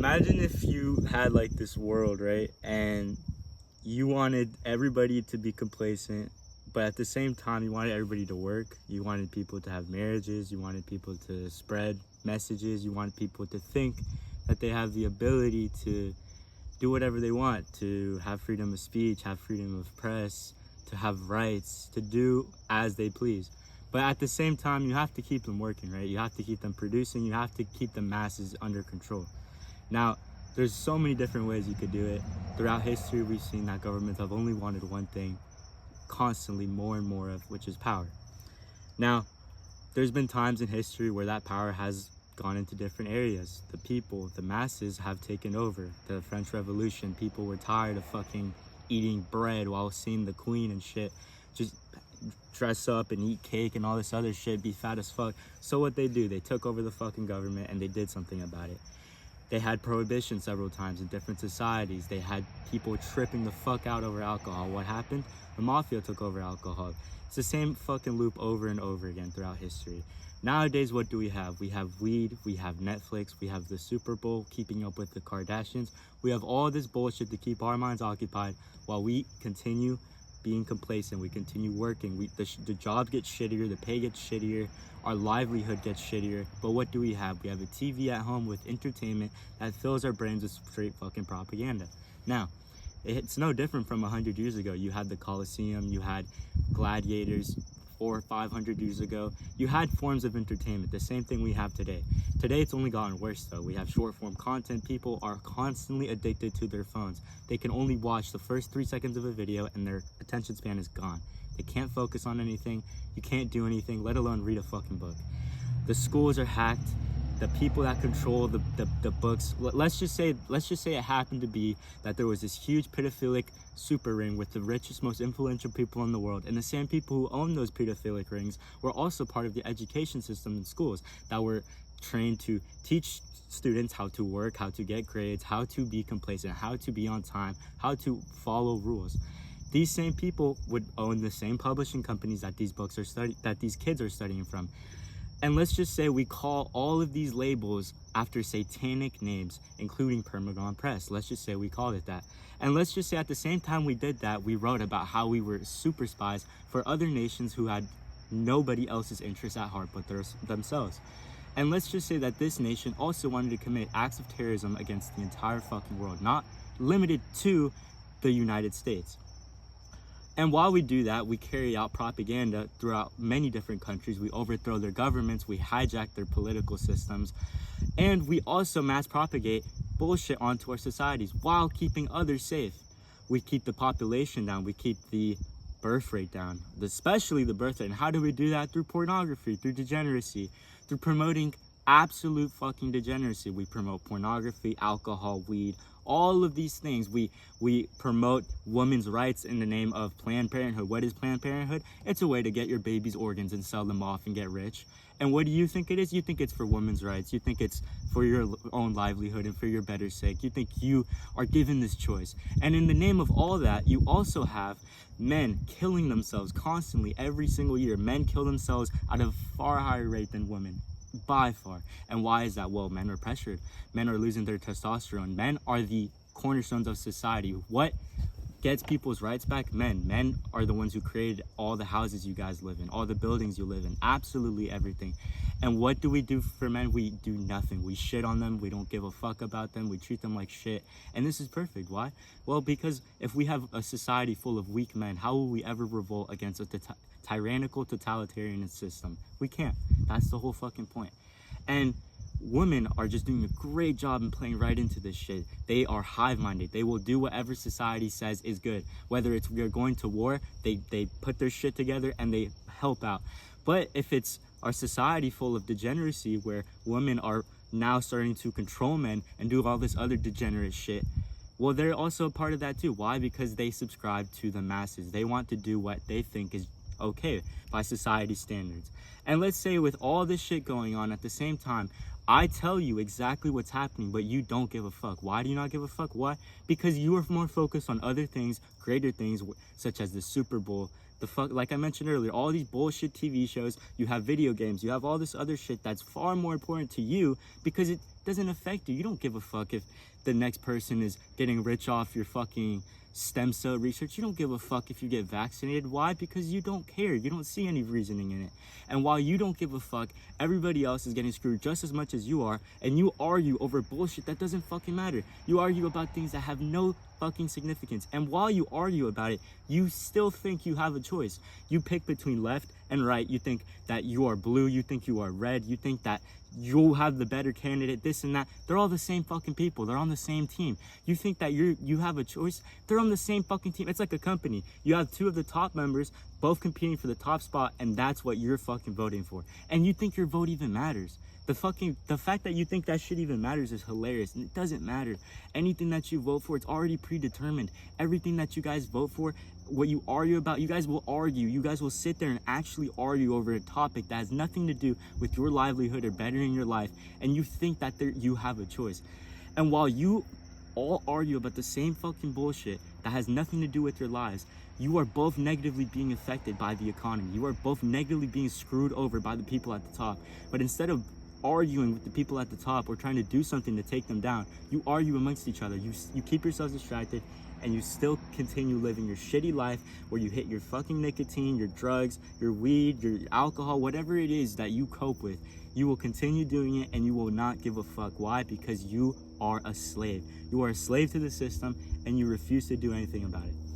imagine if you had like this world, right? And you wanted everybody to be complacent, but at the same time, you wanted everybody to work. You wanted people to have marriages. You wanted people to spread messages. You wanted people to think that they have the ability to do whatever they want, to have freedom of speech, have freedom of press, to have rights, to do as they please. But at the same time, you have to keep them working, right? You have to keep them producing. You have to keep the masses under control. Now, there's so many different ways you could do it. Throughout history, we've seen that governments have only wanted one thing, constantly more and more of, which is power. Now, there's been times in history where that power has gone into different areas. The people, the masses have taken over. The French Revolution, people were tired of fucking eating bread while seeing the queen and shit. Just dress up and eat cake and all this other shit, be fat as fuck. So what they do, they took over the fucking government and they did something about it. They had prohibition several times in different societies. They had people tripping the fuck out over alcohol. What happened? The mafia took over alcohol. It's the same fucking loop over and over again throughout history. Nowadays, what do we have? We have weed, we have Netflix, we have the Super Bowl, keeping up with the Kardashians. We have all this bullshit to keep our minds occupied while we continue being complacent. We continue working. The job gets shittier, the pay gets shittier, our livelihood gets shittier. But what do we have? We have a TV at home with entertainment that fills our brains with straight fucking propaganda. Now, it's no different from 100 years ago. You had the Colosseum, you had gladiators 400 or 500 years ago. You had forms of entertainment, the same thing we have today. Today, it's only gotten worse though. We have short form content. People are constantly addicted to their phones. They can only watch the first 3 seconds of a video and their attention span is gone. They can't focus on anything. You can't do anything, let alone read a fucking book. The schools are hacked. The people that control the books, let's just say it happened to be that there was this huge pedophilic super ring with the richest, most influential people in the world, and the same people who own those pedophilic rings were also part of the education system in schools that were trained to teach students how to work, how to get grades, how to be complacent, how to be on time, how to follow rules. These same people would own the same publishing companies that these books are that these kids are studying from. And let's just say we call all of these labels after satanic names, including Pergamon Press. Let's just say we called it that. And let's just say at the same time we did that, we wrote about how we were super spies for other nations who had nobody else's interests at heart but themselves. And let's just say that this nation also wanted to commit acts of terrorism against the entire fucking world, not limited to the United States. And while we do that, we carry out propaganda throughout many different countries. We overthrow their governments, we hijack their political systems, and we also mass propagate bullshit onto our societies while keeping others safe. We keep the population down, we keep the birth rate down, especially the birth rate. And how do we do that? Through pornography, through degeneracy, through promoting absolute fucking degeneracy. We promote pornography, alcohol, weed, all of these things. We promote women's rights in the name of Planned Parenthood. What is Planned Parenthood? It's a way to get your baby's organs and sell them off and get rich. And what do you think it is? You think it's for women's rights. You think it's for your own livelihood and for your better sake. You think you are given this choice. And in the name of all that, you also have men killing themselves constantly every single year. Men kill themselves at a far higher rate than women. By far. And why is that? Well, men are pressured. Men are losing their testosterone. Men are the cornerstones of society. What gets people's rights back? Men. Men are the ones who created all the houses you guys live in, all the buildings you live in, absolutely everything. And what do we do for men? We do nothing. We shit on them. We don't give a fuck about them. We treat them like shit. And this is perfect. Why? Well, because if we have a society full of weak men, how will we ever revolt against a tyrannical totalitarian system? We can't. That's the whole fucking point. And women are just doing a great job in playing right into this shit. They are hive-minded. They will do whatever society says is good. Whether it's we're going to war, they put their shit together and they help out. But if it's our society full of degeneracy where women are now starting to control men and do all this other degenerate shit, well, they're also a part of that too. Why? Because they subscribe to the masses. They want to do what they think is okay by society standards. And let's say with all this shit going on at the same time, I tell you exactly what's happening, but you don't give a fuck. Why do you not give a fuck? Why? Because you are more focused on other things, greater things, such as the Super Bowl, like I mentioned earlier, all these bullshit TV shows, you have video games, you have all this other shit that's far more important to you because it doesn't affect you. You don't give a fuck if the next person is getting rich off your fucking stem cell research. You don't give a fuck if you get vaccinated. Why? Because you don't care. You don't see any reasoning in it. And while you don't give a fuck, everybody else is getting screwed just as much as you are, and you argue over bullshit that doesn't fucking matter. You argue about things that have no fucking significance. And while you argue about it, you still think you have a choice. You pick between left and right. You think that you are blue. You think you are red. You think that you'll have the better candidate, this and that. They're all the same fucking people. They're on the same team. You think that you have a choice. They're on the same fucking team. It's like a company. You have two of the top members both competing for the top spot, and that's what you're fucking voting for. And you think your vote even matters. The fact that you think that shit even matters is hilarious, and it doesn't matter. Anything that you vote for, it's already predetermined. Everything that you guys vote for, what you argue about, you guys will argue. You guys will sit there and actually argue over a topic that has nothing to do with your livelihood or bettering your life, and you think that you have a choice. And while you all argue about the same fucking bullshit that has nothing to do with your lives, you are both negatively being affected by the economy. You are both negatively being screwed over by the people at the top. But instead of arguing with the people at the top or trying to do something to take them down, you argue amongst each other. You keep yourselves distracted, and you still continue living your shitty life where you hit your fucking nicotine, your drugs, your weed, your alcohol, whatever it is that you cope with. You will continue doing it, and you will not give a fuck. Why? Because you are a slave. You are a slave to the system, and you refuse to do anything about it.